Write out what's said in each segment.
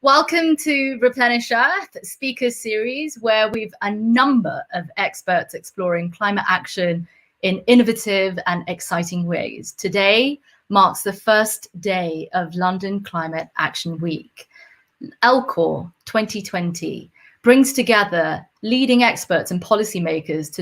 Welcome to Replenish Earth speaker series, where we've a number of experts exploring climate action in innovative and exciting ways. Today marks the first day of London Climate Action Week. LCOR 2020 brings together leading experts and policymakers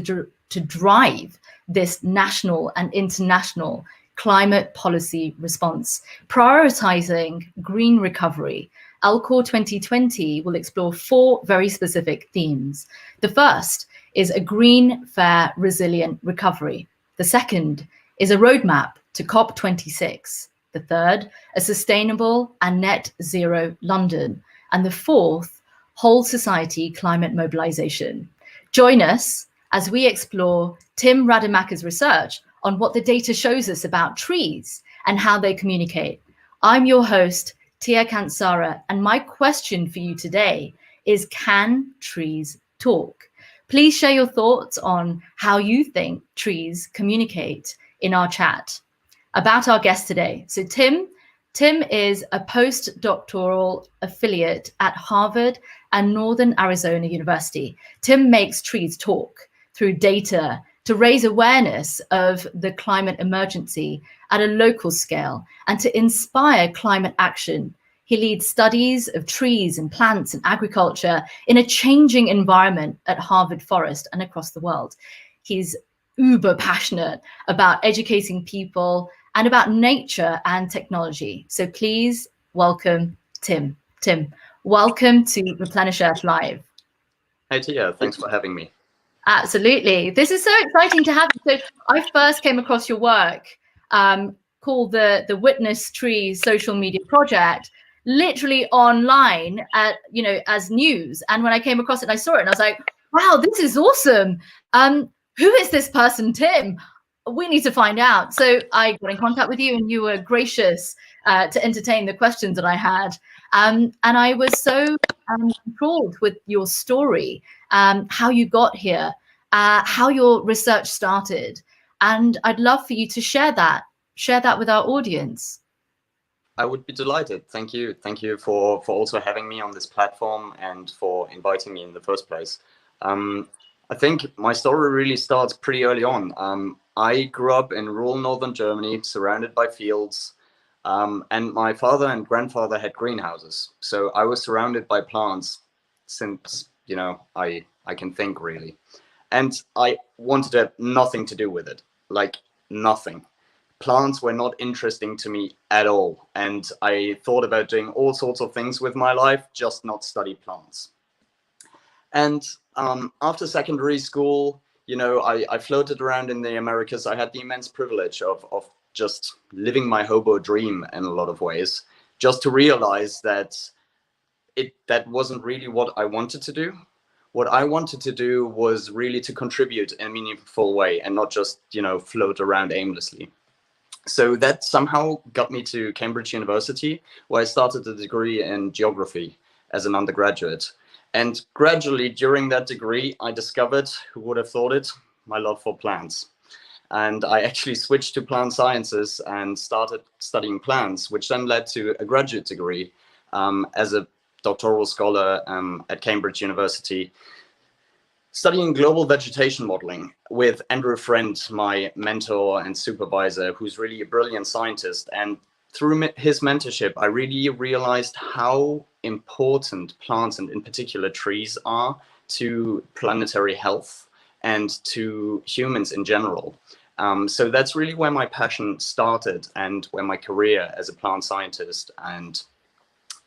to drive this national and international climate policy response, prioritizing green recovery. LCOR 2020 will explore four very specific themes. The first is a green, fair, resilient recovery. The second is a roadmap to COP26. The third, a sustainable and net zero London. And the fourth, whole society climate mobilization. Join us as we explore Tim Rademacher's research on what the data shows us about trees and how they communicate. I'm your host, Tia Kansara, and my question for you today is, can trees talk? Please share your thoughts on how you think trees communicate in our chat. About our guest today. So Tim is a postdoctoral affiliate at Harvard and Northern Arizona University. Tim makes trees talk through data to raise awareness of the climate emergency at a local scale and to inspire climate action. He leads studies of trees and plants and agriculture in a changing environment at Harvard Forest and across the world. He's uber passionate about educating people and about nature and technology. So please welcome Tim. Tim, welcome to Replenish Earth Live. Hey Tia, thanks for having me. Absolutely. This is so exciting to have you. So I first came across your work called the Witness Trees social media project, literally online as news. And when I came across it, I saw it and I was like, wow, this is awesome. Who is this person, Tim? We need to find out. So I got in contact with you and you were gracious to entertain the questions that I had. And I was so enthralled with your story, how you got here, how your research started. And I'd love for you to share that with our audience. I would be delighted. Thank you. Thank you for also having me on this platform and for inviting me in the first place. I think my story really starts pretty early on. I grew up in rural northern Germany, surrounded by fields, and my father and grandfather had greenhouses. So I was surrounded by plants since, I can think really. And I wanted nothing to do with it, like nothing. Plants were not interesting to me at all. And I thought about doing all sorts of things with my life, just not study plants. And after secondary school, I floated around in the Americas. I had the immense privilege of just living my hobo dream in a lot of ways, just to realize that that wasn't really what I wanted to do. What I wanted to do was really to contribute in a meaningful way and not just, float around aimlessly. So that somehow got me to Cambridge University, where I started a degree in geography as an undergraduate. And gradually during that degree, I discovered, who would have thought it, my love for plants. And I actually switched to plant sciences and started studying plants, which then led to a graduate degree as a doctoral scholar at Cambridge University, studying global vegetation modeling with Andrew Friend, my mentor and supervisor, who's really a brilliant scientist. And through his mentorship, I really realized how important plants and in particular trees are to planetary health and to humans in general. So that's really where my passion started and where my career as a plant scientist and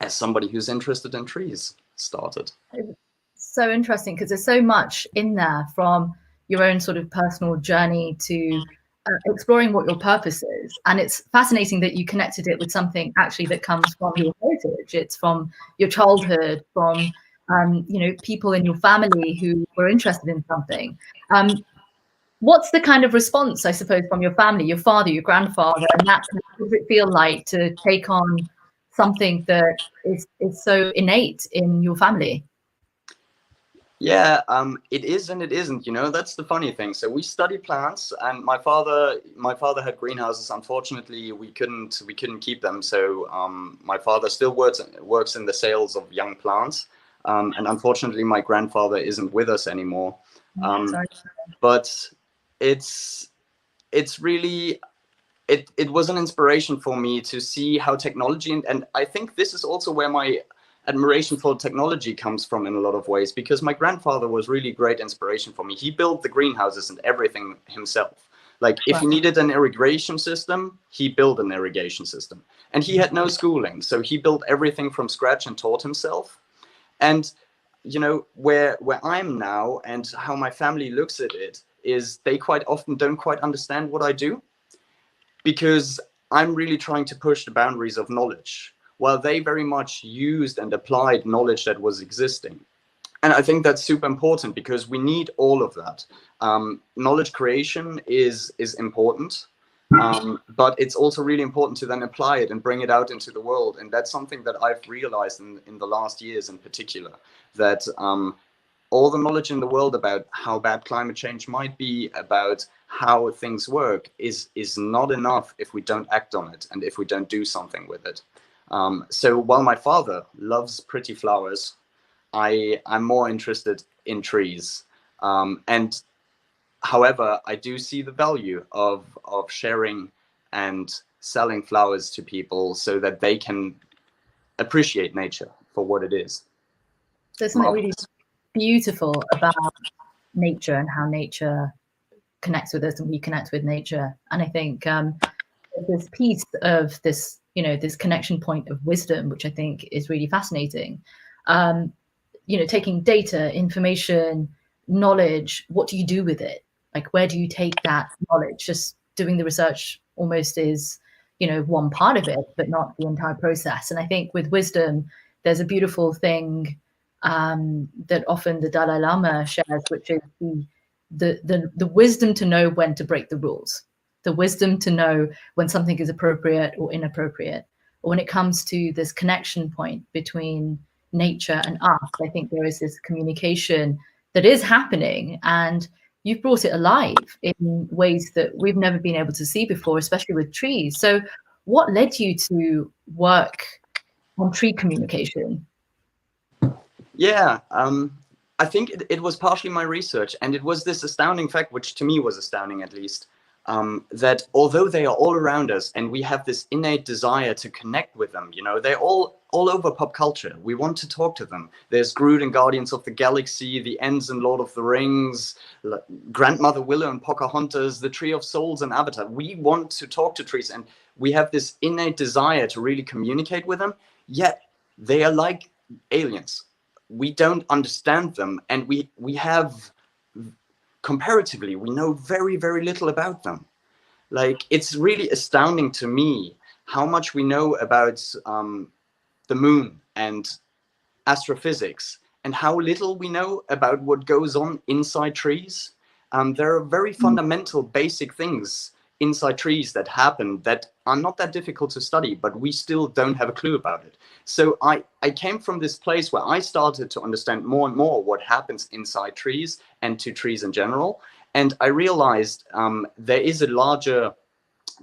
as somebody who's interested in trees started. So interesting, because there's so much in there, from your own sort of personal journey to exploring what your purpose is. And it's fascinating that you connected it with something actually that comes from your heritage. It's from your childhood, from people in your family who were interested in something. What's the kind of response, I suppose, from your family, your father, your grandfather, and that, what does it feel like to take on something that is so innate in your family? Yeah, it is and it isn't. You know, that's the funny thing. So we study plants, and my father had greenhouses. Unfortunately, we couldn't keep them. So my father still works in the sales of young plants, and unfortunately, my grandfather isn't with us anymore. Um, Sorry. but it's it's really it was an inspiration for me to see how technology, and I think this is also where my admiration for technology comes from in a lot of ways, because my grandfather was really great inspiration for me. He built the greenhouses and everything himself. Like if Wow. he needed an irrigation system, he built an irrigation system. And he had no schooling, so he built everything from scratch and taught himself. And you know, where I'm now and how my family looks at it is they quite often don't quite understand what I do, because I'm really trying to push the boundaries of knowledge, while they very much used and applied knowledge that was existing. And I think that's super important, because we need all of that. Knowledge creation is important, but it's also really important to then apply it and bring it out into the world. And that's something that I've realized in the last years in particular, that all the knowledge in the world about how bad climate change might be, about how things work, is not enough if we don't act on it and if we don't do something with it. So while my father loves pretty flowers, I'm more interested in trees. And however, I do see the value of sharing and selling flowers to people so that they can appreciate nature for what it is. There's something really beautiful about nature and how nature connects with us and we connect with nature. And I think this piece of this, you know, this connection point of wisdom, which I think is really fascinating. You know, taking data, information, knowledge, what do you do with it? Like, where do you take that knowledge? Just doing the research almost is, you know, one part of it, but not the entire process. And I think with wisdom, there's a beautiful thing that often the Dalai Lama shares, which is the wisdom to know when to break the rules, the wisdom to know when something is appropriate or inappropriate. Or when it comes to this connection point between nature and us, I think there is this communication that is happening, and you've brought it alive in ways that we've never been able to see before, especially with trees. So what led you to work on tree communication? Yeah, I think it was partially my research, and it was this astounding fact, which to me was astounding at least, that although they are all around us and we have this innate desire to connect with them, you know, they're all over pop culture. We want to talk to them. There's Groot in Guardians of the Galaxy, the Ents in Lord of the Rings, Grandmother Willow in Pocahontas, the Tree of Souls in Avatar. We want to talk to trees, and we have this innate desire to really communicate with them, yet they are like aliens. We don't understand them, and we have, comparatively, we know very, very little about them. Like, it's really astounding to me how much we know about the moon and astrophysics, and how little we know about what goes on inside trees. There are very fundamental, basic things inside trees that happen that are not that difficult to study, but we still don't have a clue about it. So I came from this place where I started to understand more and more what happens inside trees and to trees in general. And I realized there is a larger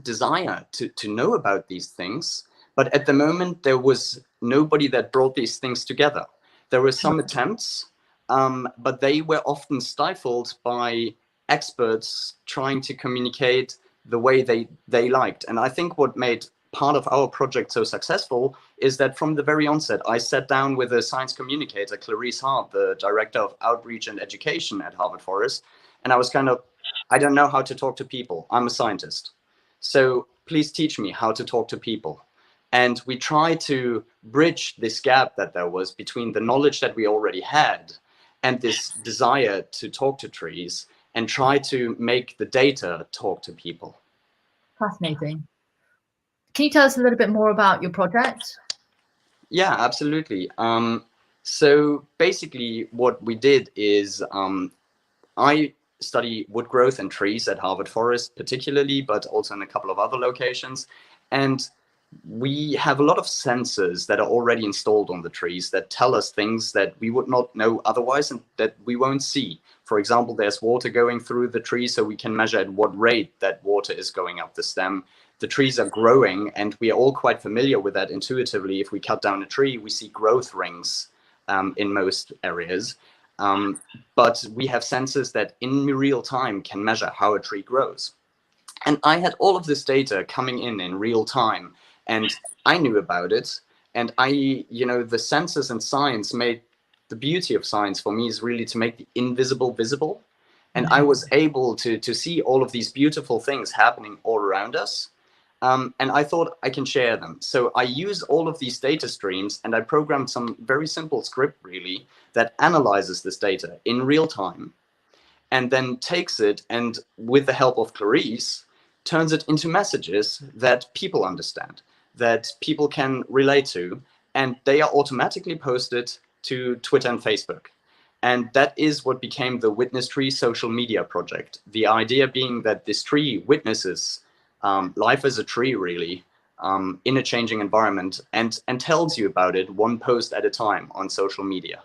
desire to know about these things. But at the moment, there was nobody that brought these things together. There were some attempts, but they were often stifled by experts trying to communicate the way they liked. And I think what made part of our project so successful is that from the very onset, I sat down with a science communicator, Clarice Hart, the director of outreach and education at Harvard Forest. And I was kind of, I don't know how to talk to people. I'm a scientist. So please teach me how to talk to people. And we try to bridge this gap that there was between the knowledge that we already had and this desire to talk to trees, and try to make the data talk to people. Fascinating. Can you tell us a little bit more about your project? Yeah, absolutely. So basically what we did is I study wood growth and trees at Harvard Forest particularly, but also in a couple of other locations. And we have a lot of sensors that are already installed on the trees that tell us things that we would not know otherwise and that we won't see. For example, there's water going through the tree, so we can measure at what rate that water is going up the stem. The trees are growing, and we are all quite familiar with that intuitively. If we cut down a tree, we see growth rings in most areas. But we have sensors that in real time can measure how a tree grows. And I had all of this data coming in real time, and I knew about it. And the sensors and science made, the beauty of science for me is really to make the invisible visible. And I was able to see all of these beautiful things happening all around us. And I thought I can share them. So I use all of these data streams, and I programmed some very simple script really that analyzes this data in real time, and then takes it and, with the help of Clarice, turns it into messages that people understand, that people can relate to, and they are automatically posted to Twitter and Facebook. And that is what became the Witness Tree social media project. The idea being that this tree witnesses life as a tree, really, in a changing environment, and tells you about it one post at a time on social media.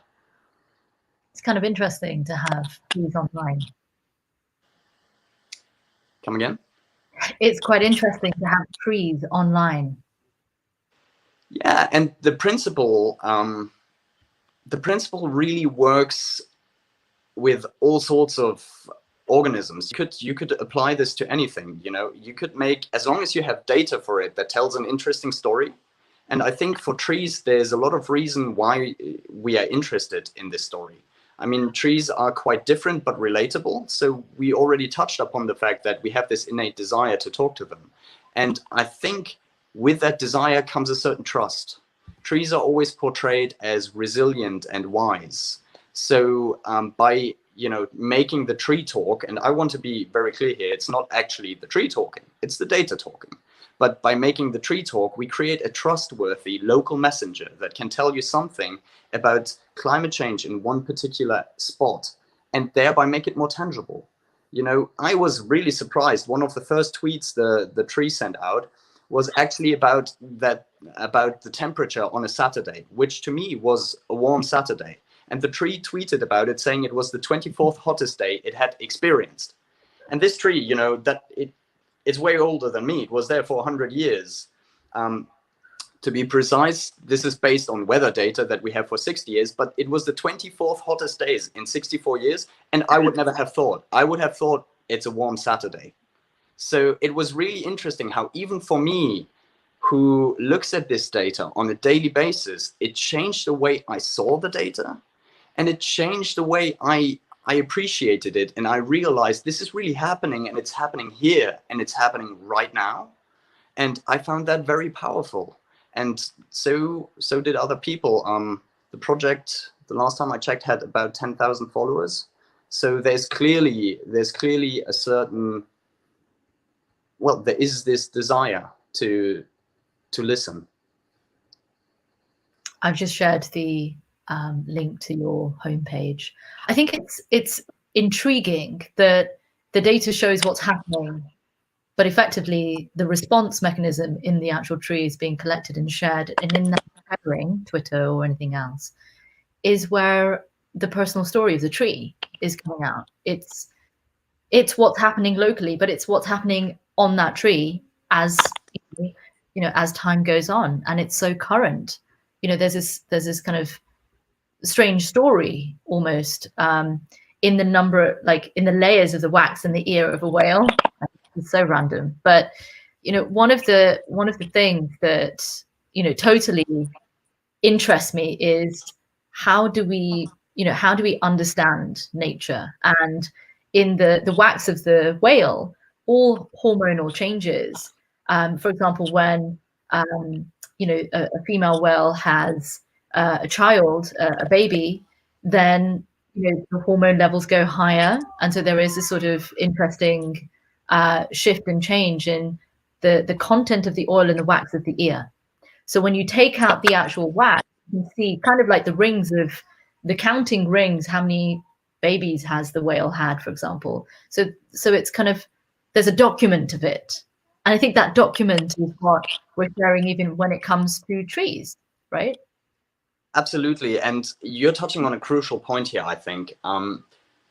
It's kind of interesting to have trees online. Come again? It's quite interesting to have trees online. Yeah, and the principle really works with all sorts of organisms. You could apply this to anything. You could make, as long as you have data for it that tells an interesting story. And I think for trees, there's a lot of reason why we are interested in this story. I mean, trees are quite different but relatable. So we already touched upon the fact that we have this innate desire to talk to them. And I think with that desire comes a certain trust. Trees are always portrayed as resilient and wise. So by making the tree talk, and I want to be very clear here, it's not actually the tree talking, it's the data talking. But by making the tree talk, we create a trustworthy local messenger that can tell you something about climate change in one particular spot, and thereby make it more tangible. I was really surprised. One of the first tweets the tree sent out was actually about the temperature on a Saturday, which to me was a warm Saturday. And the tree tweeted about it, saying it was the 24th hottest day it had experienced. And this tree, it's way older than me. It was there for 100 years. To be precise, this is based on weather data that we have for 60 years, but it was the 24th hottest days in 64 years. And I would never have thought. I would have thought it's a warm Saturday. So it was really interesting how even for me, who looks at this data on a daily basis, it changed the way I saw the data, and it changed the way I appreciated it. And I realized this is really happening, and it's happening here, and it's happening right now. And I found that very powerful. And so did other people. The project, the last time I checked, had about 10,000 followers. So there's clearly a certain, there is this desire to listen. I've just shared the link to your homepage. I think it's intriguing that the data shows what's happening, but effectively the response mechanism in the actual tree is being collected and shared, and in that sharing, Twitter or anything else, is where the personal story of the tree is coming out. It's what's happening locally, but it's what's happening on that tree as as time goes on, and it's so current. There's this kind of strange story almost in the number, like in the layers of the wax in the ear of a whale. It's so random, but one of the things that totally interests me is how do we understand nature? And in the wax of the whale, all hormonal changes. For example, when a female whale has a child, a baby, then the hormone levels go higher, and so there is this sort of interesting shift and change in the content of the oil in the wax of the ear. So when you take out the actual wax, you can see kind of like the rings of the counting rings, how many babies has the whale had, for example. So it's kind of, there's a document of it. And I think that document is what we're sharing even when it comes to trees, right? Absolutely. And you're touching on a crucial point here, I think,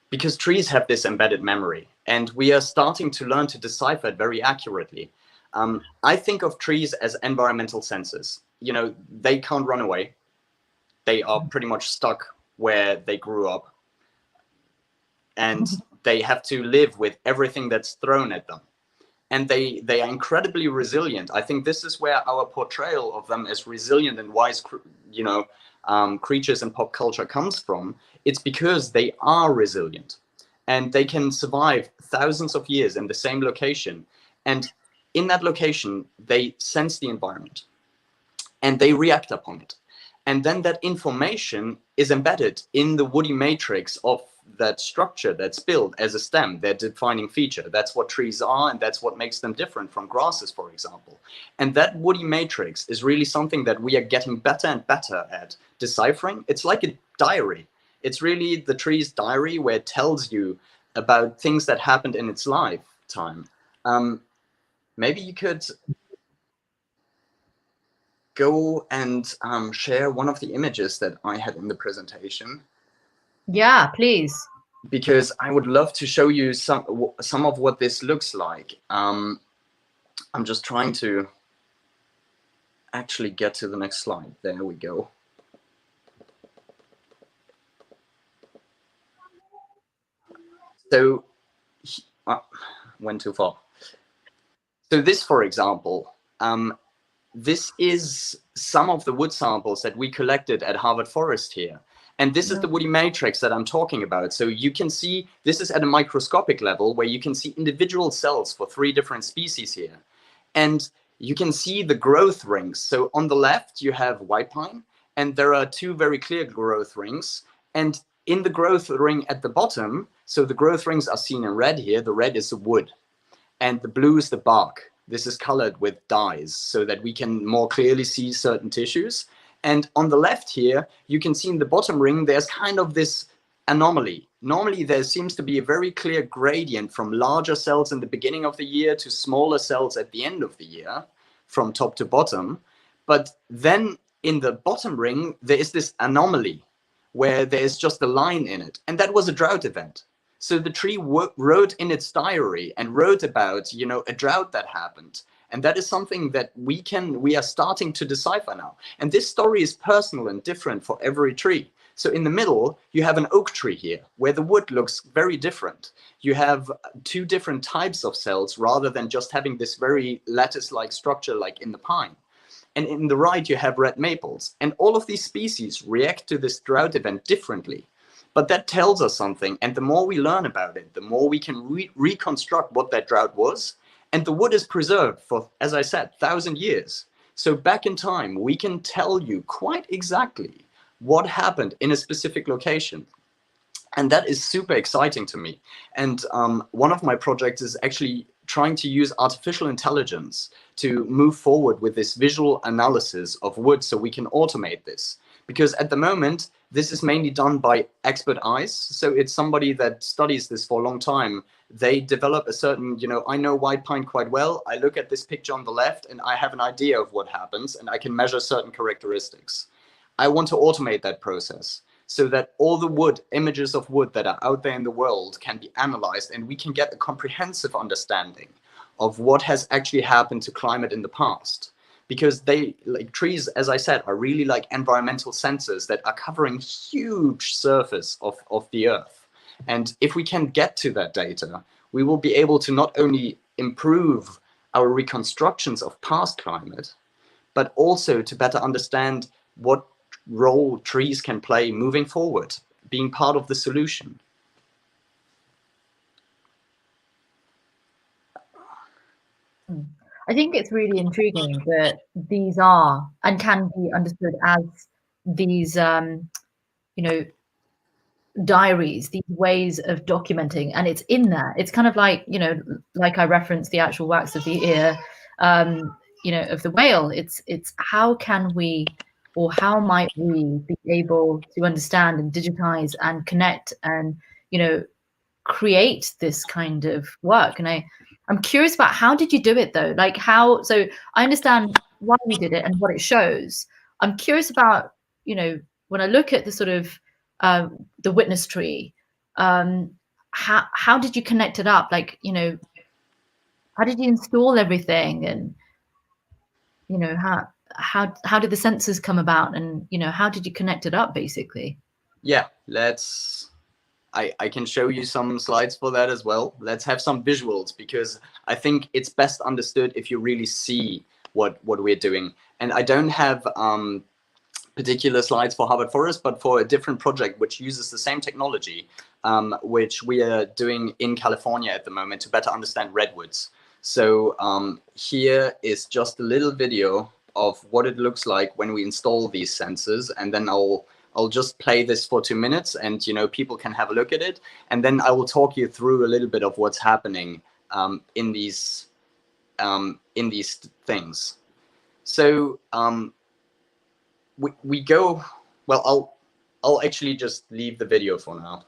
because trees have this embedded memory, and we are starting to learn to decipher it very accurately. I think of trees as environmental sensors. You know, they can't run away. They are pretty much stuck where they grew up, and they have to live with everything that's thrown at them. And they are incredibly resilient. I think this is where our portrayal of them as resilient and wise, creatures in pop culture comes from. It's because they are resilient, and they can survive thousands of years in the same location. And in that location, they sense the environment and they react upon it. And then that information is embedded in the woody matrix of that structure that's built as a stem, their defining feature. That's what trees are, and that's what makes them different from grasses, for example. And that woody matrix is really something that we are getting better and better at deciphering. It's like a diary. It's really the tree's diary, where it tells you about things that happened in its lifetime. Maybe you could go and share one of the images that I had in the presentation. Yeah, please. Because I would love to show you some of what this looks like. I'm just trying to actually get to the next slide. There we go. So, went too far. So this, for example, this is some of the wood samples that we collected at Harvard Forest here. And this is the woody matrix that I'm talking about. So you can see, this is at a microscopic level, where you can see individual cells for 3 different species here. And you can see the growth rings. So on the left, you have white pine, and there are 2 very clear growth rings. And in the growth ring at the bottom, so the growth rings are seen in red here. The red is the wood, and the blue is the bark. This is colored with dyes so that we can more clearly see certain tissues. And on the left here, you can see in the bottom ring, there's kind of this anomaly. Normally, there seems to be a very clear gradient from larger cells in the beginning of the year to smaller cells at the end of the year, from top to bottom. But then in the bottom ring, there is this anomaly where there's just a line in it. And that was a drought event. So the tree wrote in its diary and wrote about, you know, a drought that happened. And that is something that we are starting to decipher now. And this story is personal and different for every tree. So in the middle, you have an oak tree here, where the wood looks very different. You have 2 different types of cells, rather than just having this very lattice-like structure like in the pine. And in the right, you have red maples. And all of these species react to this drought event differently. But that tells us something. And the more we learn about it, the more we can reconstruct what that drought was. And the wood is preserved for, as I said, 1,000 years. So back in time, we can tell you quite exactly what happened in a specific location. And that is super exciting to me. And one of my projects is actually trying to use artificial intelligence to move forward with this visual analysis of wood, so we can automate this. Because at the moment, this is mainly done by expert eyes. So it's somebody that studies this for a long time. They develop a certain, you know, I know white pine quite well. I look at this picture on the left and I have an idea of what happens, and I can measure certain characteristics. I want to automate that process so that all the wood, images of wood that are out there in the world, can be analyzed, and we can get a comprehensive understanding of what has actually happened to climate in the past. Because they, like trees, as I said, are really like environmental sensors that are covering huge surface of the earth. And if we can get to that data, we will be able to not only improve our reconstructions of past climate, but also to better understand what role trees can play moving forward, being part of the solution. I think it's really intriguing that these are and can be understood as these, you know, diaries, these ways of documenting, and it's in there. It's kind of like, you know, like I referenced the actual wax of the ear, you know, of the whale. It's how can we, or how might we be able to understand and digitize and connect and, you know, create this kind of work. And I I'm curious about how did you do it though? Like how, so I understand why you did it and what it shows. I'm curious about, you know, when I look at the sort of the witness tree, how did you connect it up? Like, you know, how did you install everything, and you know, how did the sensors come about, and you know, how did you connect it up basically? Yeah, I can show you some slides for that as well. Let's have some visuals, because I think it's best understood if you really see what we're doing. And I don't have particular slides for Harvard Forest, but for a different project which uses the same technology, which we are doing in California at the moment to better understand redwoods. So here is just a little video of what it looks like when we install these sensors, and then I'll just play this for 2 minutes, and you know, people can have a look at it, and then I will talk you through a little bit of what's happening in these things. So we go, well, I'll actually just leave the video for now.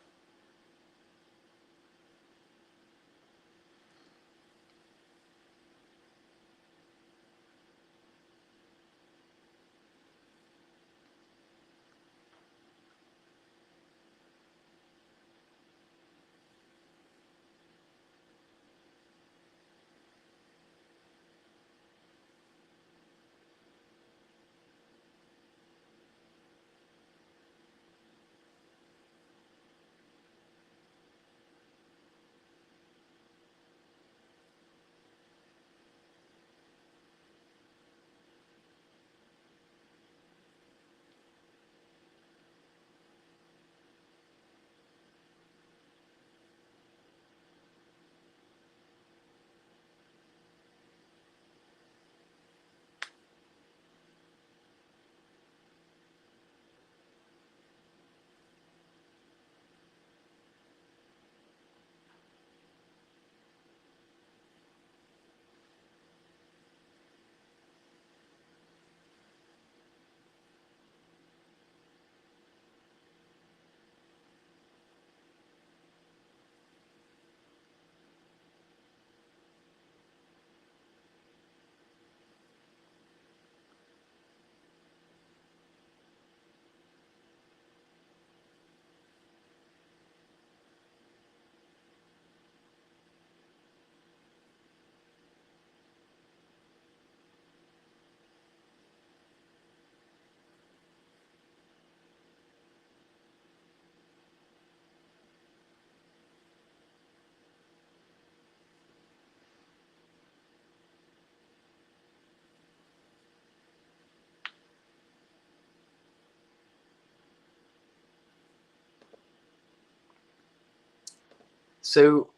So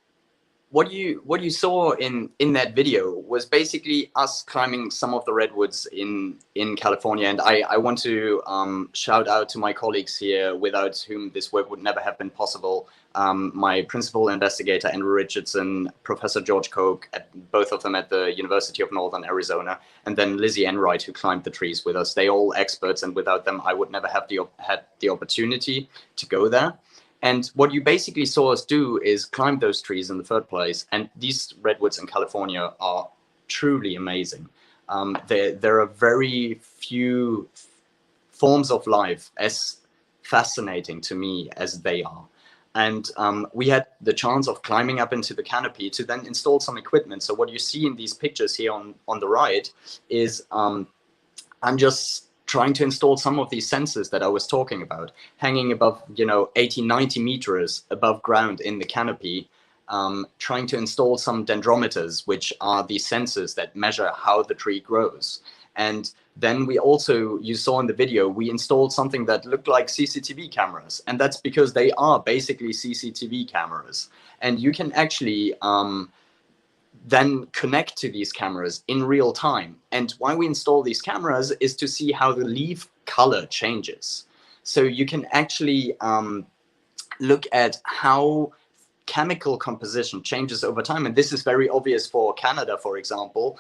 what you saw in that video was basically us climbing some of the redwoods in California, and I want to shout out to my colleagues here, without whom this work would never have been possible. My principal investigator Andrew Richardson, Professor George Koch, both of them at the University of Northern Arizona, and then Lizzie Enright, who climbed the trees with us. They all experts, and without them I would never have had the opportunity to go there. And what you basically saw us do is climb those trees in the first place. And these redwoods in California are truly amazing. There are very few forms of life as fascinating to me as they are. And we had the chance of climbing up into the canopy to then install some equipment. So what you see in these pictures here on the right is I'm just trying to install some of these sensors that I was talking about, hanging above, 80, 90 meters above ground in the canopy, trying to install some dendrometers, which are the sensors that measure how the tree grows. And then we also, you saw in the video, we installed something that looked like CCTV cameras. And that's because they are basically CCTV cameras. And you can actually then connect to these cameras in real time. And why we install these cameras is to see how the leaf color changes. So you can actually look at how chemical composition changes over time. And this is very obvious for Canada, for example,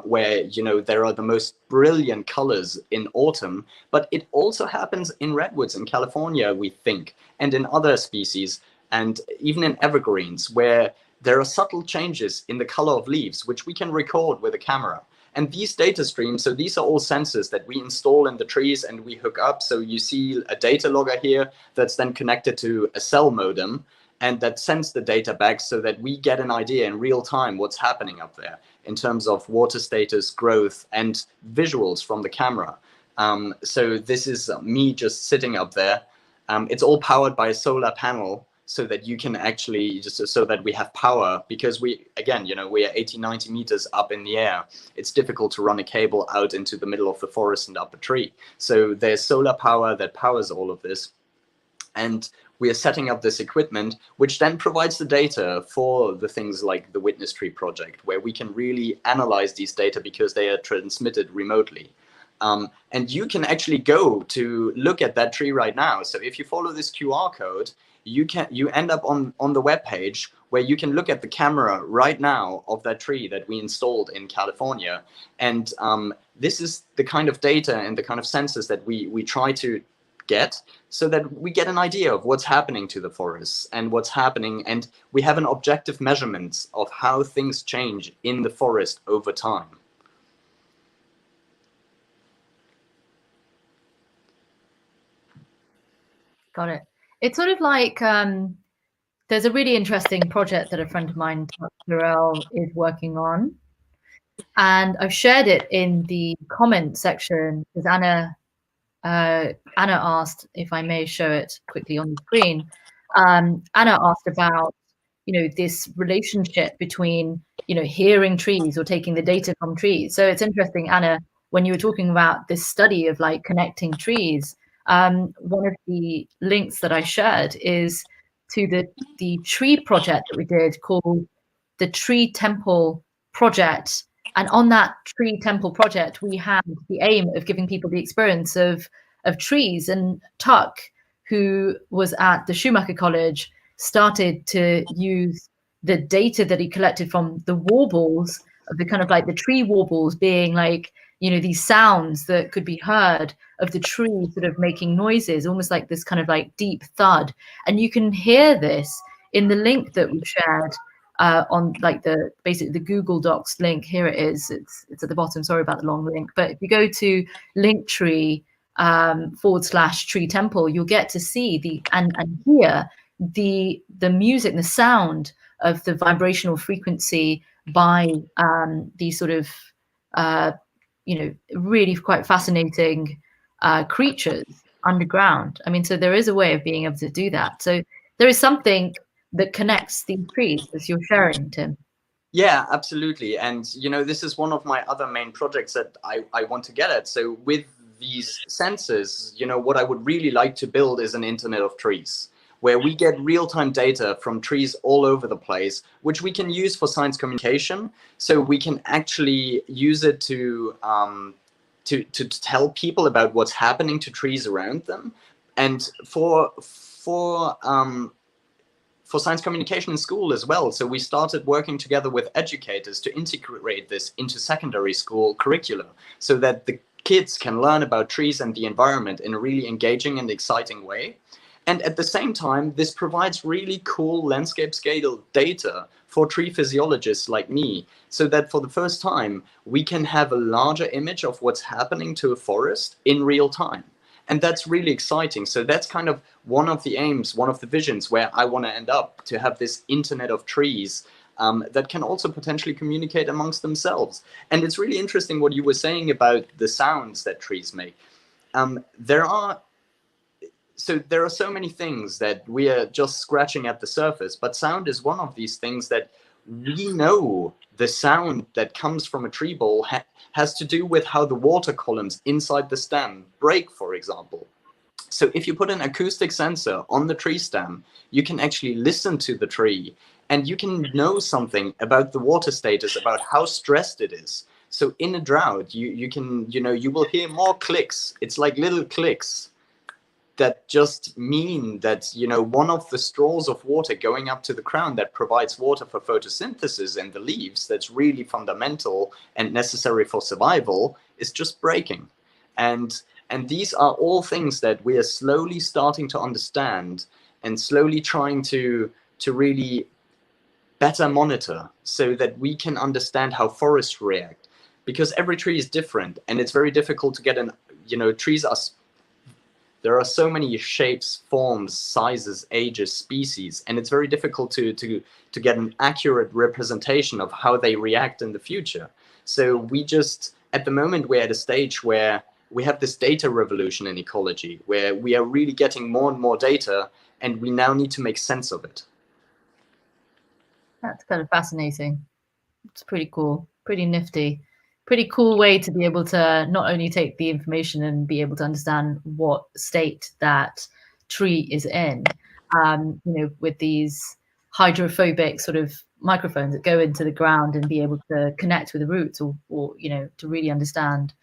where, there are the most brilliant colors in autumn, but it also happens in redwoods in California, we think, and in other species, and even in evergreens, where there are subtle changes in the color of leaves, which we can record with a camera. And these data streams, so these are all sensors that we install in the trees and we hook up. So you see a data logger here that's then connected to a cell modem, and that sends the data back so that we get an idea in real time what's happening up there in terms of water status, growth, and visuals from the camera. So this is me just sitting up there. It's all powered by a solar panel, so that you can actually so that we have power, because we, again, we are 80, 90 meters up in the air. It's difficult to run a cable out into the middle of the forest and up a tree. So there's solar power that powers all of this. And we are setting up this equipment, which then provides the data for the things like the Witness Tree project, where we can really analyze these data because they are transmitted remotely. And you can actually go to look at that tree right now. So if you follow this QR code, you end up on the web page where you can look at the camera right now of that tree that we installed in California. And this is the kind of data and the kind of sensors that we try to get, so that we get an idea of what's happening to the forests and what's happening, and we have an objective measurement of how things change in the forest over time. Got it. It's sort of like there's a really interesting project that a friend of mine, Jarell, is working on, and I've shared it in the comment section because Anna asked if I may show it quickly on the screen. Anna asked about this relationship between hearing trees or taking the data from trees. So it's interesting, Anna, when you were talking about this study of like connecting trees. One of the links that I shared is to the tree project that we did called the Tree Temple Project. And on that Tree Temple project, we had the aim of giving people the experience of trees. And Tuck, who was at the Schumacher College, started to use the data that he collected from the warbles, of the kind of like the tree warbles being like, these sounds that could be heard of the tree sort of making noises, almost like this kind of like deep thud. And you can hear this in the link that we've shared on like basically the Google Docs link. Here it is. It's at the bottom. Sorry about the long link. But if you go to Linktree /Tree Temple, you'll get to see and hear the music, the sound of the vibrational frequency by these sort of really quite fascinating creatures underground. I mean, so there is a way of being able to do that. So there is something that connects these trees, as you're sharing, Tim. Yeah, absolutely. And, this is one of my other main projects that I want to get at. So with these sensors, what I would really like to build is an Internet of Trees, where we get real-time data from trees all over the place, which we can use for science communication. So we can actually use it to tell people about what's happening to trees around them. And for science communication in school as well. So we started working together with educators to integrate this into secondary school curricula, so that the kids can learn about trees and the environment in a really engaging and exciting way. And at the same time, this provides really cool landscape scale data for tree physiologists like me, so that for the first time, we can have a larger image of what's happening to a forest in real time. And that's really exciting. So that's kind of one of the aims, one of the visions where I want to end up, to have this Internet of Trees that can also potentially communicate amongst themselves. And it's really interesting what you were saying about the sounds that trees make. There are so many things that we are just scratching at the surface, but sound is one of these things that we know. The sound that comes from a tree bole has to do with how the water columns inside the stem break, for example. So if you put an acoustic sensor on the tree stem, you can actually listen to the tree, and you can know something about the water status, about how stressed it is. So in a drought, you will hear more clicks. It's like little clicks that just mean that, one of the straws of water going up to the crown that provides water for photosynthesis in the leaves, that's really fundamental and necessary for survival, is just breaking. And these are all things that we are slowly starting to understand, and slowly trying to really better monitor so that we can understand how forests react, because every tree is different and it's very difficult to get there are so many shapes, forms, sizes, ages, species, and it's very difficult to get an accurate representation of how they react in the future. So we just, at the moment, we're at a stage where we have this data revolution in ecology, where we are really getting more and more data, and we now need to make sense of it. That's kind of fascinating. It's pretty cool, pretty nifty. Pretty cool way to be able to not only take the information and be able to understand what state that tree is in, with these hydrophobic sort of microphones that go into the ground and be able to connect with the roots, or to really understand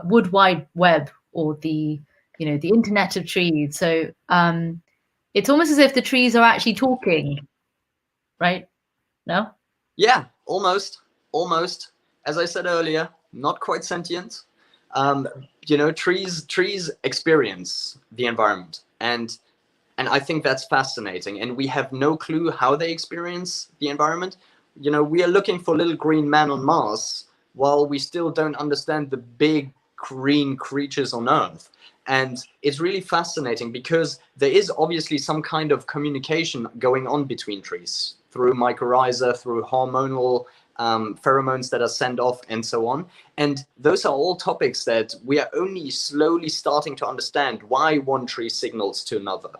wood wide web, or the internet of trees. So it's almost as if the trees are actually talking, right? No? Yeah, almost. As I said earlier, not quite sentient. Trees experience the environment, and I think that's fascinating. And we have no clue how they experience the environment. We are looking for little green men on Mars, while we still don't understand the big green creatures on Earth. And it's really fascinating because there is obviously some kind of communication going on between trees through mycorrhiza, through hormonal pheromones that are sent off, and so on. And those are all topics that we are only slowly starting to understand why one tree signals to another.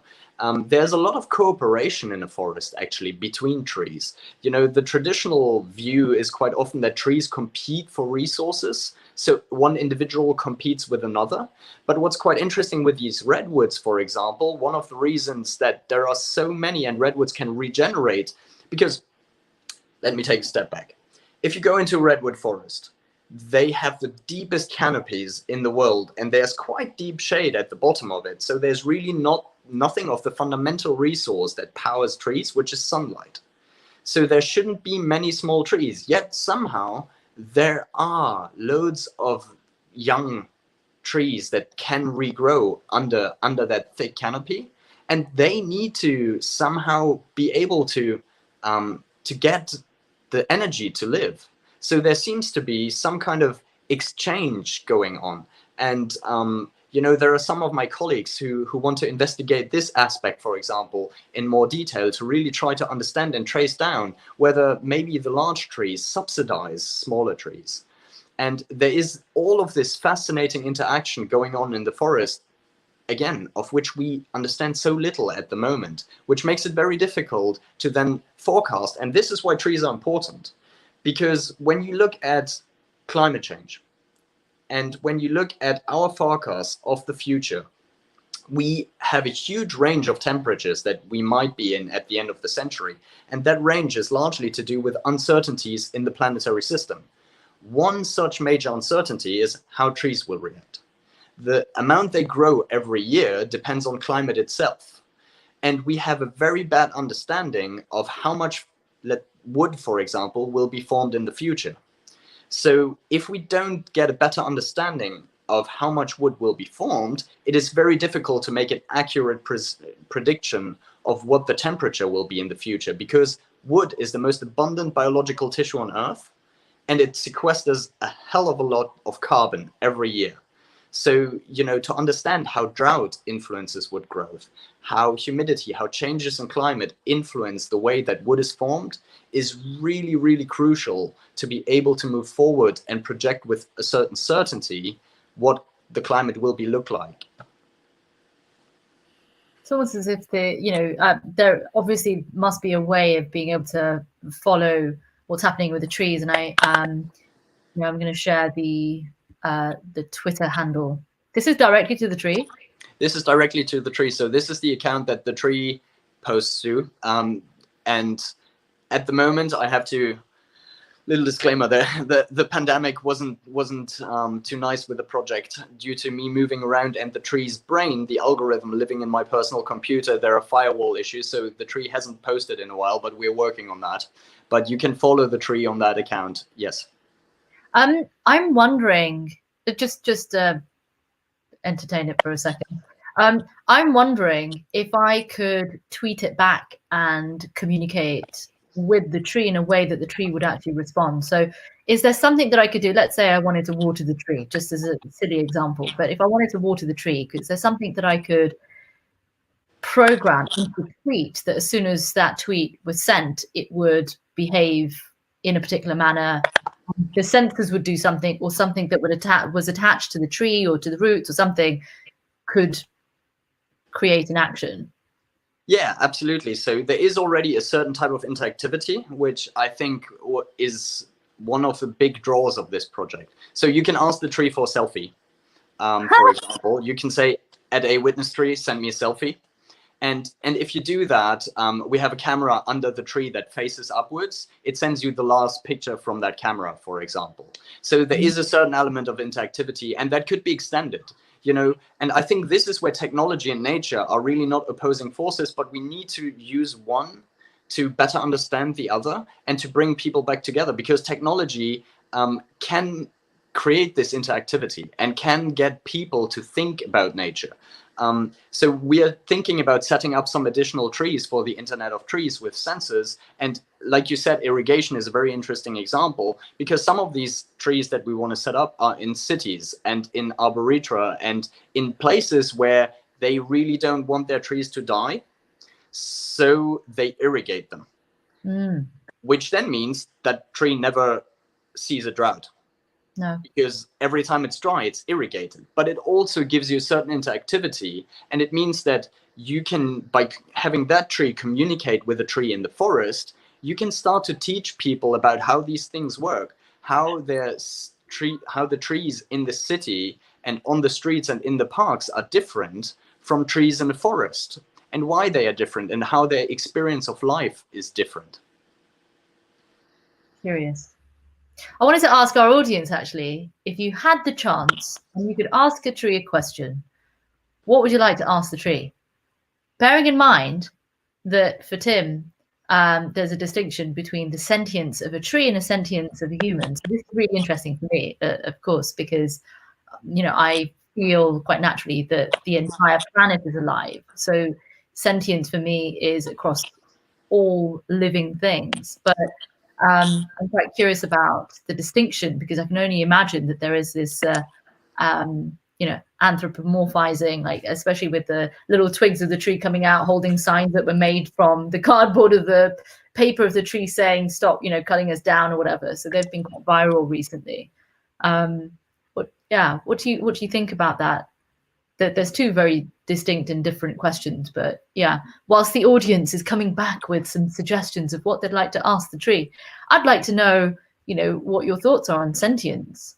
There's a lot of cooperation in a forest, actually, between trees. The traditional view is quite often that trees compete for resources. So one individual competes with another. But what's quite interesting with these redwoods, for example, one of the reasons that there are so many and redwoods can regenerate, because let me take a step back. If you go into a redwood forest, they have the deepest canopies in the world, and there's quite deep shade at the bottom of it. So there's really nothing of the fundamental resource that powers trees, which is sunlight. So there shouldn't be many small trees, yet somehow there are loads of young trees that can regrow under that thick canopy, and they need to somehow be able to get the energy to live. So there seems to be some kind of exchange going on. And, there are some of my colleagues who want to investigate this aspect, for example, in more detail, to really try to understand and trace down whether maybe the large trees subsidize smaller trees. And there is all of this fascinating interaction going on in the forest, again, of which we understand so little at the moment, which makes it very difficult to then forecast. And this is why trees are important, because when you look at climate change and when you look at our forecast of the future, we have a huge range of temperatures that we might be in at the end of the century. And that range is largely to do with uncertainties in the planetary system. One such major uncertainty is how trees will react. The amount they grow every year depends on climate itself. And we have a very bad understanding of how much wood, for example, will be formed in the future. So if we don't get a better understanding of how much wood will be formed, it is very difficult to make an accurate prediction of what the temperature will be in the future, because wood is the most abundant biological tissue on Earth, and it sequesters a hell of a lot of carbon every year. So, to understand how drought influences wood growth, how humidity, how changes in climate influence the way that wood is formed, is really, really crucial to be able to move forward and project with a certain certainty what the climate will look like. It's almost as if there obviously must be a way of being able to follow what's happening with the trees. And I'm going to share the Twitter handle. This is directly to the tree. This is directly to the tree. So this is the account that the tree posts to. And at the moment, I have to, little disclaimer there, the pandemic wasn't too nice with the project due to me moving around and the tree's brain, the algorithm living in my personal computer. There are firewall issues, so the tree hasn't posted in a while, but we're working on that. But you can follow the tree on that account. Yes. I'm wondering, just entertain it for a second. I'm wondering if I could tweet it back and communicate with the tree in a way that the tree would actually respond. So is there something that I could do? Let's say I wanted to water the tree, just as a silly example, but if I wanted to water the tree, is there something that I could program into a tweet that as soon as that tweet was sent, it would behave in a particular manner? The sensors would do something, or something that would was attached to the tree or to the roots or something could create an action. Yeah, absolutely. So there is already a certain type of interactivity, which I think is one of the big draws of this project. So you can ask the tree for a selfie. For example, you can say, at a witness tree, send me a selfie. And if you do that, we have a camera under the tree that faces upwards. It sends you the last picture from that camera, for example. So there is a certain element of interactivity, and that could be extended. You know, and I think this is where technology and nature are really not opposing forces, but we need to use one to better understand the other and to bring people back together, because technology can create this interactivity and can get people to think about nature. So we are thinking about setting up some additional trees for the Internet of Trees with sensors. And like you said, irrigation is a very interesting example, because some of these trees that we want to set up are in cities and in arboretra and in places where they really don't want their trees to die. So they irrigate them, which then means that tree never sees a drought. No. Because every time it's dry, it's irrigated. But it also gives you a certain interactivity. And it means that you can, by having that tree communicate with a tree in the forest, you can start to teach people about how these things work, how the trees in the city and on the streets and in the parks are different from trees in the forest, and why they are different, and how their experience of life is different. Curious. I wanted to ask our audience, actually, if you had the chance and you could ask a tree a question, what would you like to ask the tree? Bearing in mind that for Tim, there's a distinction between the sentience of a tree and a sentience of a human. So this is really interesting for me, of course, because, you know, I feel quite naturally that the entire planet is alive. So sentience for me is across all living things. But I'm quite curious about the distinction, because I can only imagine that there is this, you know, anthropomorphizing, like especially with the little twigs of the tree coming out, holding signs that were made from the cardboard of the paper of the tree saying, stop, you know, cutting us down or whatever. So they've been quite viral recently. But yeah, what do you think about that? That there's two very distinct and different questions, but yeah, whilst the audience is coming back with some suggestions of what they'd like to ask the tree, I'd like to know, you know, what your thoughts are on sentience.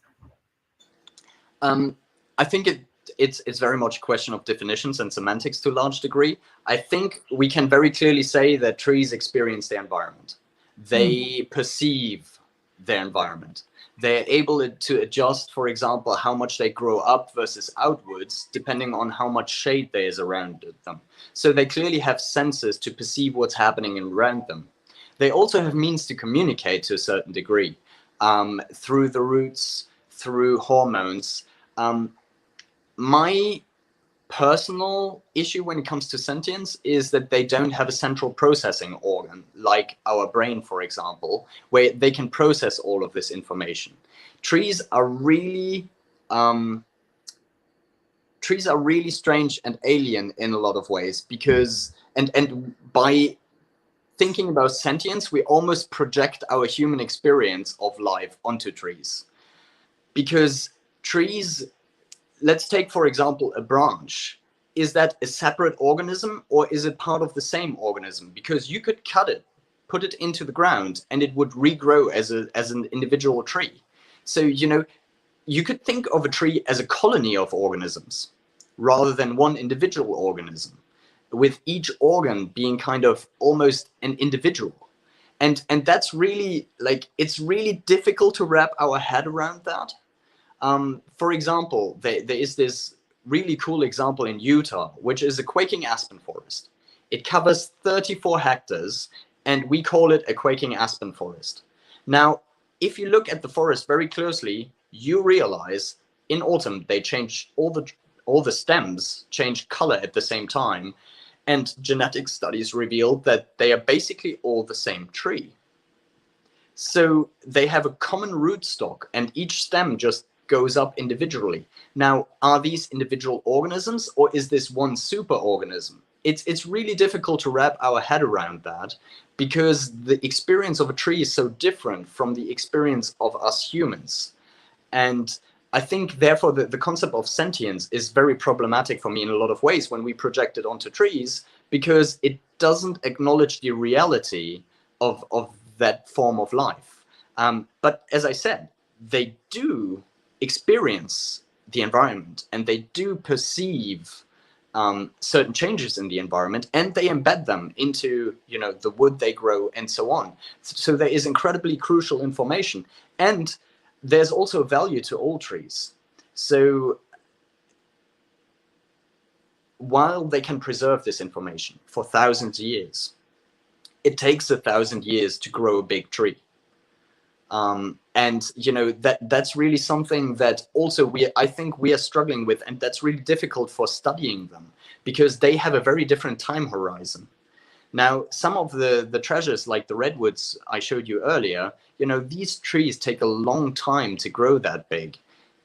I think it's very much a question of definitions and semantics to a large degree. I think we can very clearly say that trees experience their environment. They perceive their environment. They're able to adjust, for example, how much they grow up versus outwards, depending on how much shade there is around them. So they clearly have senses to perceive what's happening around them. They also have means to communicate to a certain degree, through the roots, through hormones. My personal issue when it comes to sentience is that they don't have a central processing organ like our brain, for example, where they can process all of this information. Trees are really strange and alien in a lot of ways, because and by thinking about sentience, we almost project our human experience of life onto trees, because trees, let's take, for example, a branch. Is that a separate organism, or is it part of the same organism? Because you could cut it, put it into the ground, and it would regrow as an individual tree. So, you know, you could think of a tree as a colony of organisms rather than one individual organism, with each organ being kind of almost an individual. And that's really, like, it's really difficult to wrap our head around that. For example, there is this really cool example in Utah, which is a quaking aspen forest. It covers 34 hectares, and we call it a quaking aspen forest. Now, if you look at the forest very closely, you realize in autumn they change, all the stems change color at the same time, And genetic studies revealed that they are basically all the same tree. So they have a common rootstock, and each stem just goes up individually. Now, are these individual organisms, or is this one superorganism? It's really difficult to wrap our head around that, because the experience of a tree is so different from the experience of us humans. And I think, therefore, the concept of sentience is very problematic for me in a lot of ways when we project it onto trees, because it doesn't acknowledge the reality of that form of life. But as I said, they do experience the environment, and they do perceive certain changes in the environment, and they embed them into, you know, the wood they grow and so on. So there is incredibly crucial information, and there's also value to all trees. So while they can preserve this information for thousands of years, it takes 1,000 years to grow a big tree. And you know, that's really something that also I think we are struggling with, and that's really difficult for studying them, because they have a very different time horizon. Now, some of the treasures, like the redwoods I showed you earlier, you know, these trees take a long time to grow that big,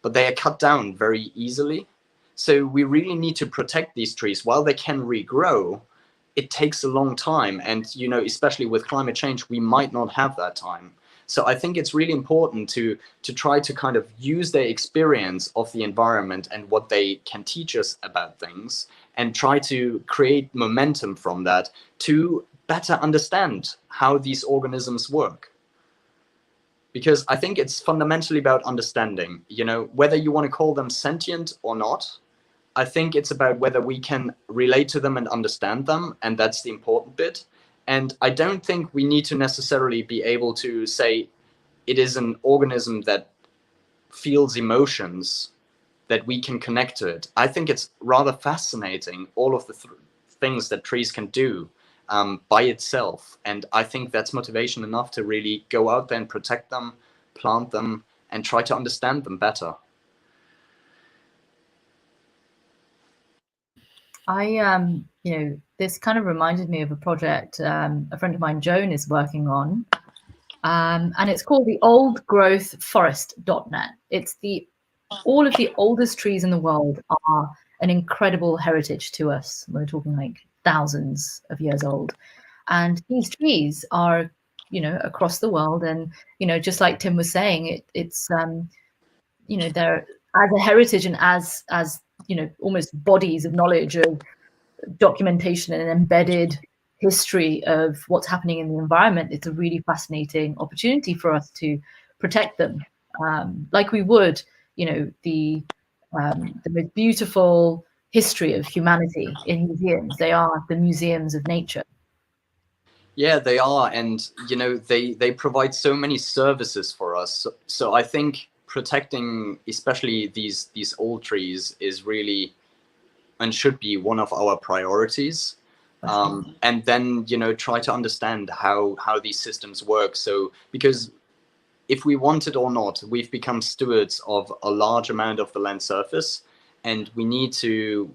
but they are cut down very easily. So we really need to protect these trees. While they can regrow, it takes a long time. And, you know, especially with climate change, we might not have that time. So I think it's really important to try to kind of use their experience of the environment and what they can teach us about things, and try to create momentum from that to better understand how these organisms work. Because I think it's fundamentally about understanding, you know, whether you want to call them sentient or not. I think it's about whether we can relate to them and understand them, and that's the important bit. And I don't think we need to necessarily be able to say it is an organism that feels emotions, that we can connect to it. I think it's rather fascinating, all of the things that trees can do by itself. And I think that's motivation enough to really go out there and protect them, plant them, and try to understand them better. You know, this kind of reminded me of a project a friend of mine, Joan, is working on. And it's called the oldgrowthforest.net. It's all of the oldest trees in the world are an incredible heritage to us. We're talking like thousands of years old. And these trees are, you know, across the world. And, you know, just like Tim was saying, it's, you know, they're as a heritage and as, you know, almost bodies of knowledge, of documentation and embedded history of what's happening in the environment. It's a really fascinating opportunity for us to protect them, like we would, you know, the most beautiful history of humanity in museums. They are the museums of nature. Yeah, they are, and you know, they provide so many services for us. So I think protecting, especially these old trees, is really and should be one of our priorities. And then, you know, try to understand how these systems work. So, because if we want it or not, we've become stewards of a large amount of the land surface, and we need to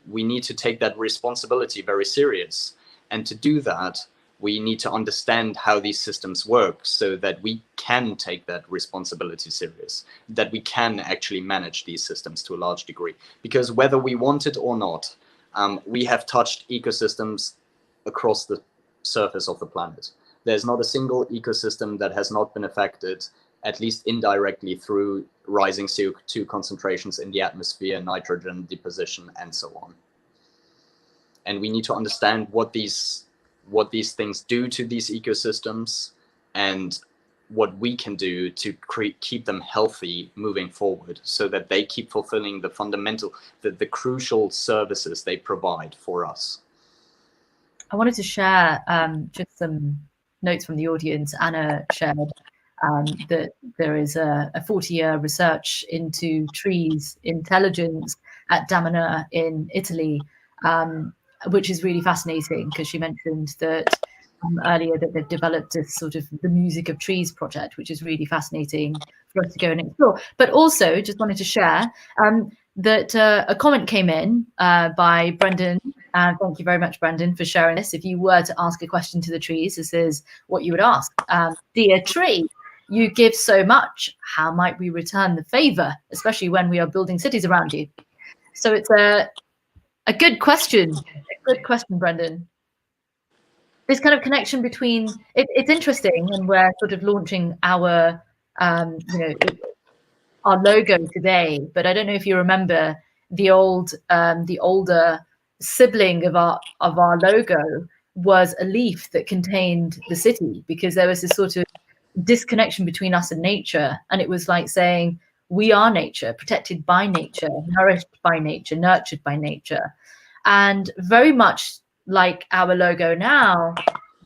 take that responsibility very serious. And to do that, we need to understand how these systems work, so that we can take that responsibility serious, that we can actually manage these systems to a large degree. Because whether we want it or not, we have touched ecosystems across the surface of the planet. There's not a single ecosystem that has not been affected, at least indirectly, through rising CO2 concentrations in the atmosphere, nitrogen deposition, and so on. And we need to understand what these things do to these ecosystems, and what we can do to keep them healthy moving forward, so that they keep fulfilling the fundamental, the crucial services they provide for us. I wanted to share just some notes from the audience. Anna shared that there is a 40-year research into trees intelligence at Damanhur in Italy, which is really fascinating, because she mentioned that earlier that they've developed this sort of the music of trees project, which is really fascinating for us to go and explore. But also just wanted to share that a comment came in by Brendan And thank you very much, Brendan, for sharing this. If you were to ask a question to the trees, this is what you would ask. Dear tree, you give so much. How might we return the favor, especially when we are building cities around you? So it's a good question. A good question, Brendan. This kind of connection between it's interesting, and we're sort of launching our our logo today, but I don't know if you remember the older sibling of our logo was a leaf that contained the city, because there was this sort of disconnection between us and nature, and it was like saying we are nature, protected by nature, nourished by nature, nurtured by nature. And very much like our logo now,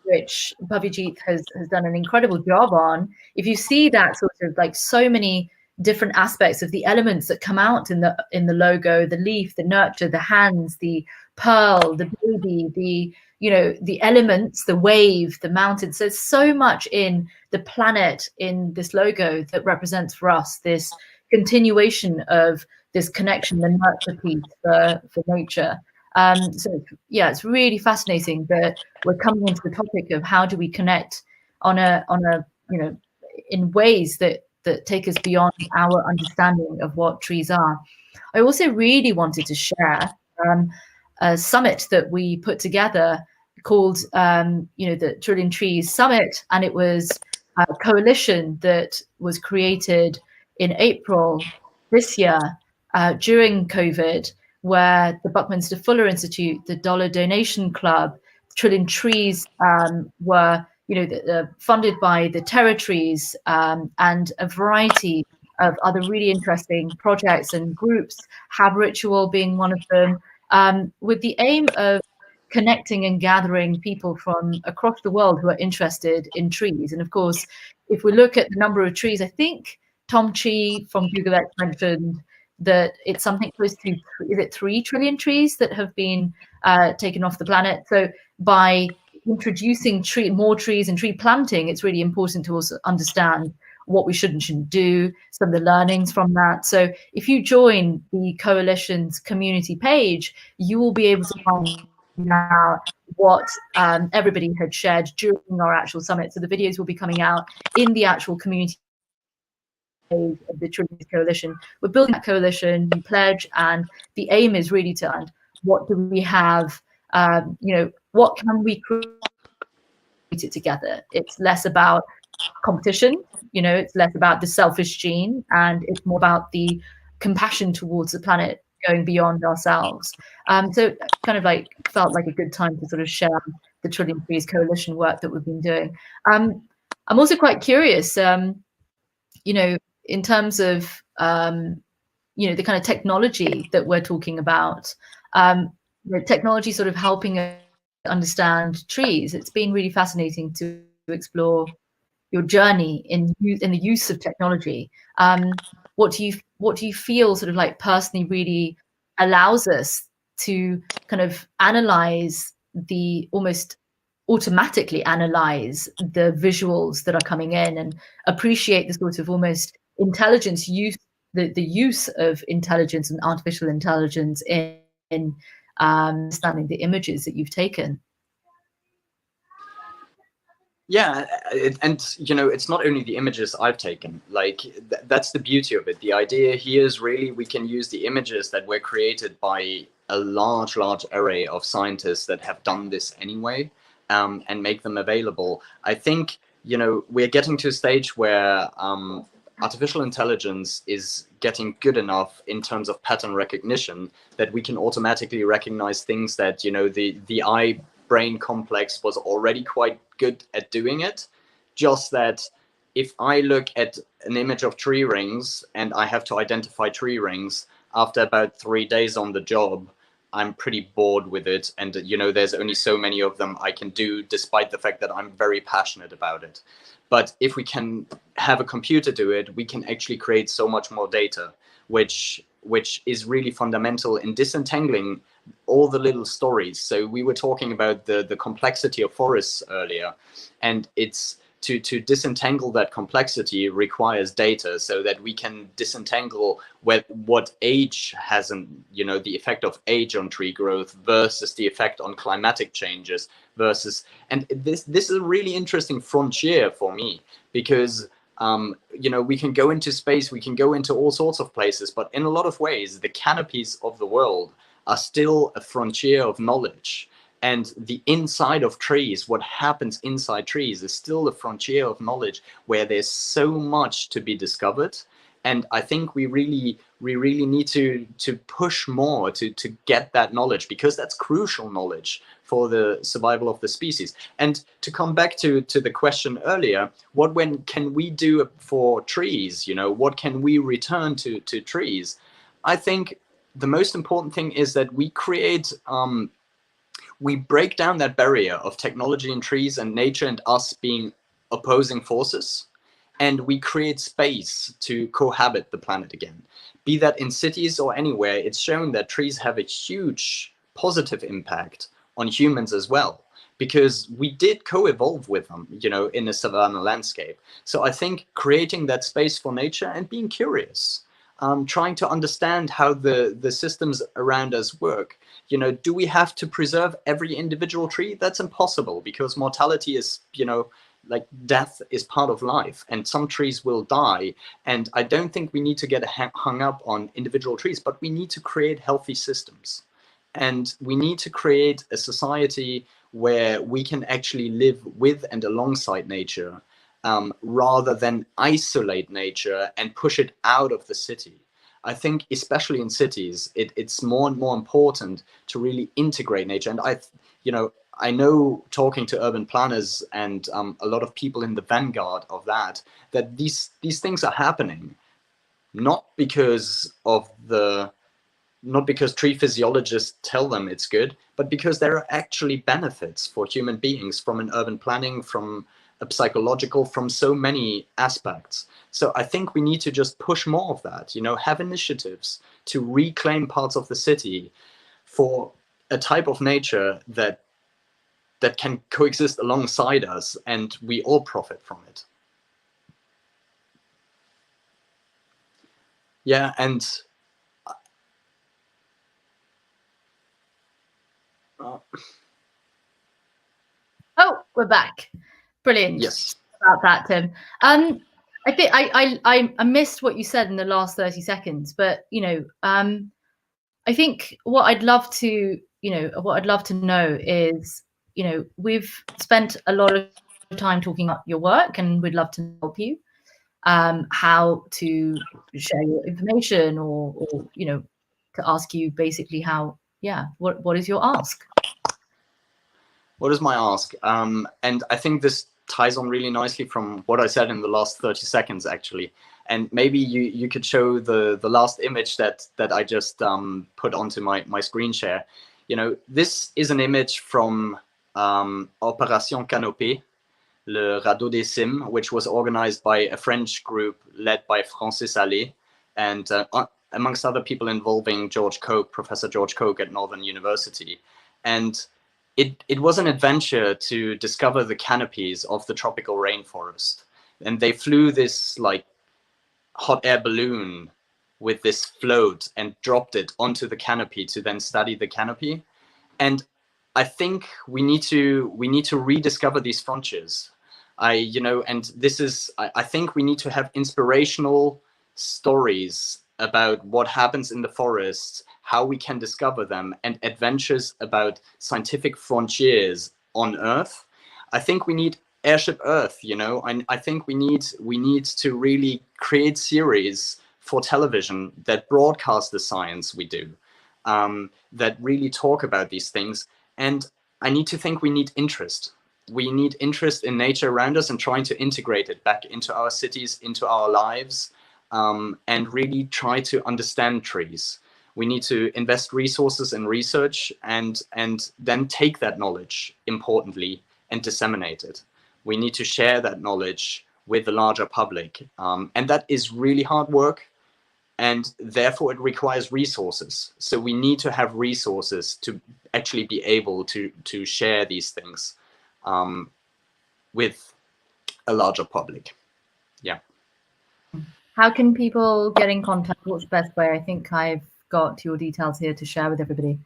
which Bhavijit has done an incredible job on, if you see that sort of like so many different aspects of the elements that come out in the logo, the leaf, the nurture, the hands, the pearl, the baby, the elements, the wave, the mountain. So there's so much in the planet in this logo that represents for us this continuation of this connection, the nurture piece for nature. So yeah, it's really fascinating that we're coming into the topic of how do we connect on a in ways that take us beyond our understanding of what trees are. I also really wanted to share a summit that we put together called the Trillion Trees Summit, and it was a coalition that was created in April this year during COVID, where the Buckminster Fuller Institute, the Dollar Donation Club, Trillion Trees were funded by the territories and a variety of other really interesting projects and groups, Have Ritual being one of them, with the aim of connecting and gathering people from across the world who are interested in trees. And of course, if we look at the number of trees, I think Tom Chi from Google X mentioned that it's something close to, is it 3 trillion trees that have been taken off the planet? So by introducing more trees and tree planting, it's really important to also understand what we should and shouldn't do, some of the learnings from that. So if you join the coalition's community page, you will be able to find out what everybody had shared during our actual summit. So the videos will be coming out in the actual community page of the Trillion Coalition. We're building that coalition, you pledge, and the aim is really to understand what do we have, what can we create it together. It's less about competition, it's less about the selfish gene, and it's more about the compassion towards the planet going beyond ourselves. So kind of like felt like a good time to sort of share the Trillion Trees Coalition work that we've been doing. I'm also quite curious, in terms of the kind of technology that we're talking about, the technology sort of helping us understand trees. It's been really fascinating to explore your journey in the use of technology. What do you feel sort of like personally really allows us to kind of analyze almost automatically analyze the visuals that are coming in and appreciate the sort of almost intelligence use, the use of intelligence and artificial intelligence in understanding the images that you've taken? Yeah, and it's not only the images I've taken. Like that's the beauty of it. The idea here is really we can use the images that were created by a large array of scientists that have done this anyway, and make them available. I think we're getting to a stage where artificial intelligence is getting good enough in terms of pattern recognition that we can automatically recognize things that the eye brain complex was already quite good at doing it. Just that if I look at an image of tree rings and I have to identify tree rings, after about 3 days on the job, I'm pretty bored with it. And there's only so many of them I can do, despite the fact that I'm very passionate about it. But if we can have a computer do it, we can actually create so much more data, which is really fundamental in disentangling all the little stories. So we were talking about the complexity of forests earlier, and it's to disentangle that complexity requires data, so that we can disentangle what age has the effect of age on tree growth versus the effect on climatic changes versus, and this is a really interesting frontier for me, because we can go into space, we can go into all sorts of places, but in a lot of ways, the canopies of the world are still a frontier of knowledge. And the inside of trees, what happens inside trees, is still a frontier of knowledge where there's so much to be discovered. And I think we really need to push more to get that knowledge, because that's crucial knowledge for the survival of the species. And to come back to the question earlier, when can we do for trees? What can we return to trees? I think the most important thing is that we create we break down that barrier of technology and trees and nature and us being opposing forces, and we create space to cohabit the planet again. Be that in cities or anywhere, it's shown that trees have a huge positive impact on humans as well, because we did co-evolve with them, in a savanna landscape. So I think creating that space for nature and being curious, trying to understand how the systems around us work. Do we have to preserve every individual tree? That's impossible, because mortality is, like death is part of life, and some trees will die. And I don't think we need to get hung up on individual trees, but we need to create healthy systems. And we need to create a society where we can actually live with and alongside nature, rather than isolate nature and push it out of the city. I think especially in cities, it's more and more important to really integrate nature. And I know, talking to urban planners and a lot of people in the vanguard of that these things are happening, not because tree physiologists tell them it's good, but because there are actually benefits for human beings from an urban planning, from a psychological, from so many aspects. So I think we need to just push more of that, have initiatives to reclaim parts of the city for a type of nature that can coexist alongside us, and we all profit from it. Yeah, and oh, we're back. Brilliant. Yes. About that, Tim. I think I missed what you said in the last 30 seconds, but I think what I'd love to know is, we've spent a lot of time talking about your work, and we'd love to help you, how to share your information, or to ask you basically what is your ask? What is my ask? And I think this ties on really nicely from what I said in the last 30 seconds, actually. And maybe you could show the last image that I just put onto my screen share. This is an image from Opération Canopée, Le Radeau des Cimes, which was organized by a French group led by Francis Allais, and amongst other people involving Professor George Koch at Northern University. And it was an adventure to discover the canopies of the tropical rainforest. And they flew this like hot air balloon with this float and dropped it onto the canopy to then study the canopy. And I think we need to rediscover these frontiers. I think we need to have inspirational stories about what happens in the forests, how we can discover them, and adventures about scientific frontiers on Earth. I think we need Airship Earth, and I think we need to really create series for television that broadcast the science we do, that really talk about these things. And I need to think we need interest. We need interest in nature around us and trying to integrate it back into our cities, into our lives, and really try to understand trees. We need to invest resources in research and then take that knowledge, importantly, and disseminate it. We need to share that knowledge with the larger public. And that is really hard work, and therefore it requires resources. So we need to have resources to actually be able to share these things with a larger public. Yeah. How can people get in contact? What's the best way? I think I've got your details here to share with everybody.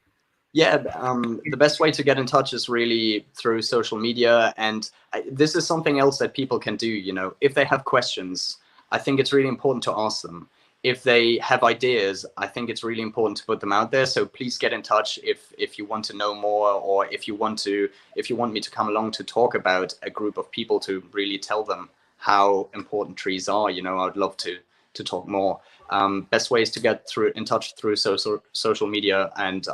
Yeah, the best way to get in touch is really through social media. And this is something else that people can do, you know, if they have questions, I think it's really important to ask them. If they have ideas, I think it's really important to put them out there. So please get in touch if you want to know more, or if you want me to come along to talk about a group of people to really tell them how important trees are. You know, I'd love to talk more. Best way is to get in touch through social media, and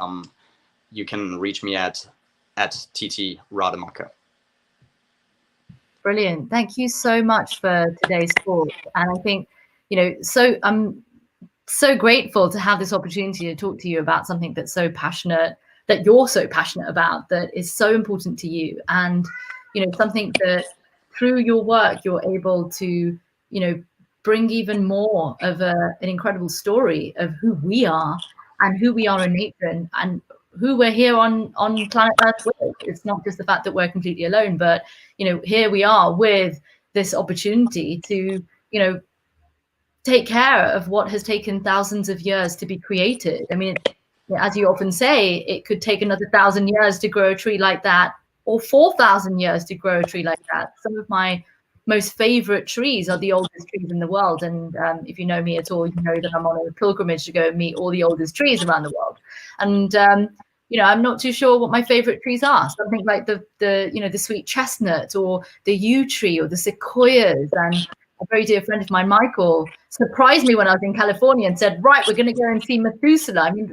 you can reach me at TT Rademacher. Brilliant. Thank you so much for today's talk. And I think, you know, I'm so grateful to have this opportunity to talk to you about something that's so passionate, that you're so passionate about, that is so important to you. And, you know, something that through your work, you're able to, you know, bring even more of an incredible story of who we are and who we are in nature, and who we're here on planet Earth with. It's not just the fact that we're completely alone, but, you know, here we are with this opportunity to, you know, take care of what has taken thousands of years to be created. I mean, as you often say, it could take another 1,000 years to grow a tree like that, or 4,000 years to grow a tree like that. Some of my most favorite trees are the oldest trees in the world. And if you know me at all, you know that I'm on a pilgrimage to go and meet all the oldest trees around the world. And you know, I'm not too sure what my favorite trees are. Something like the you know, the sweet chestnut, or the yew tree, or the sequoias. And a very dear friend of mine, Michael, surprised me when I was in California and said, right, we're going to go and see Methuselah. I mean,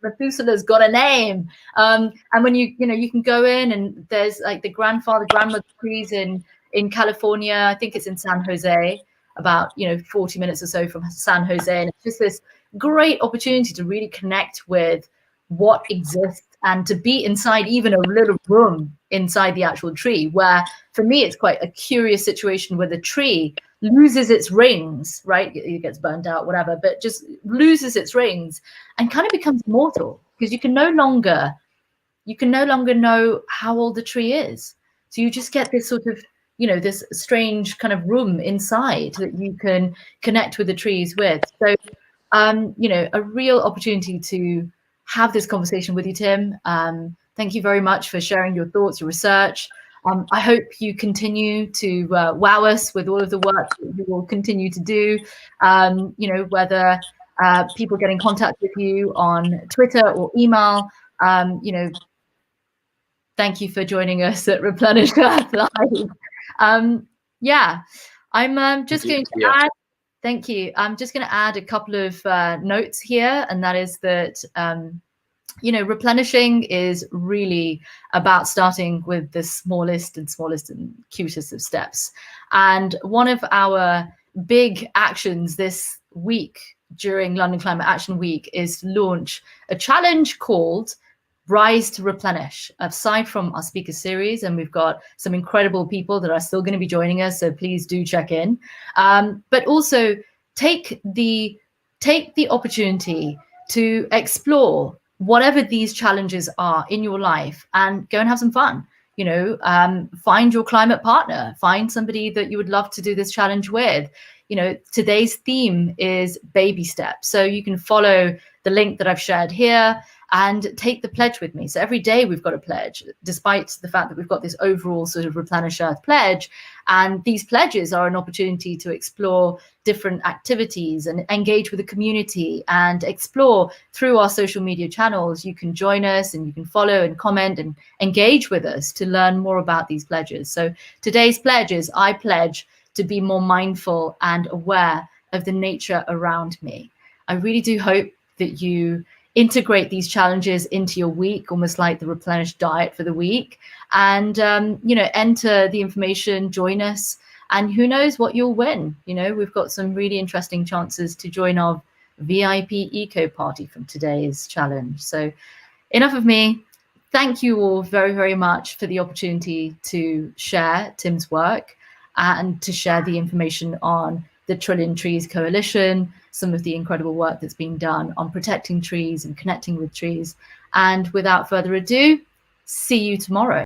Methuselah's got a name. And when you know, you can go in, and there's like the grandmother trees in California. I think it's in San Jose, about, you know, 40 minutes or so from San Jose. And it's just this great opportunity to really connect with what exists, and to be inside even a little room inside the actual tree, where for me it's quite a curious situation where the tree loses its rings, right? It gets burned out, whatever, but just loses its rings and kind of becomes immortal, because you can no longer know how old the tree is. So you just get this sort of, you know, this strange kind of room inside that you can connect with the trees with. So you know, a real opportunity to have this conversation with you, Tim. Thank you very much for sharing your thoughts, your research. I hope you continue to wow us with all of the work that you will continue to do. You know, whether people get in contact with you on Twitter or email, you know, thank you for joining us at Replenish Earth Live. Yeah, I'm just going to add. Thank you. I'm just going to add a couple of notes here, and that is that, you know, replenishing is really about starting with the smallest and cutest of steps. And one of our big actions this week during London Climate Action Week is to launch a challenge called Rise to Replenish, aside from our speaker series. And we've got some incredible people that are still going to be joining us, so please do check in. But also take the opportunity to explore whatever these challenges are in your life, and go and have some fun. You know, find your climate partner, find somebody that you would love to do this challenge with. You know, today's theme is baby steps. So you can follow the link that I've shared here and take the pledge with me. So every day we've got a pledge, despite the fact that we've got this overall sort of Replenish Earth pledge. And these pledges are an opportunity to explore different activities and engage with the community and explore through our social media channels. You can join us and you can follow and comment and engage with us to learn more about these pledges. So today's pledge is, I pledge to be more mindful and aware of the nature around me. I really do hope that you integrate these challenges into your week, almost like the Replenish diet for the week, and you know, enter the information, join us, and who knows what you'll win. You know, we've got some really interesting chances to join our VIP eco party from today's challenge. So enough of me. Thank you all very, very much for the opportunity to share Tim's work and to share the information on the Trillion Trees Coalition, some of the incredible work that's being done on protecting trees and connecting with trees. And without further ado, see you tomorrow.